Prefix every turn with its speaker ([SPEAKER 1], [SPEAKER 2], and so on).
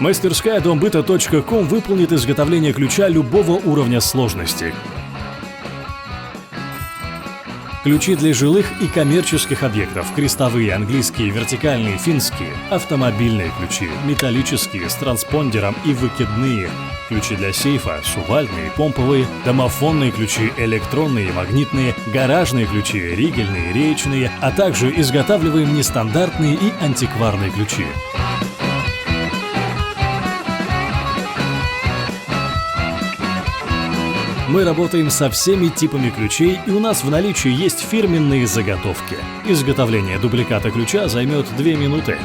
[SPEAKER 1] Мастерская домбыта.ком выполнит изготовление ключа любого уровня сложности. Ключи для жилых и коммерческих объектов, крестовые, английские, вертикальные, финские, автомобильные ключи, металлические, с транспондером и выкидные, ключи для сейфа, сувальдные, помповые, домофонные ключи, электронные, магнитные, гаражные ключи, ригельные, реечные, а также изготавливаем нестандартные и антикварные ключи. Мы работаем со всеми типами ключей, и у нас в наличии есть фирменные заготовки. Изготовление дубликата ключа займет 2 минуты.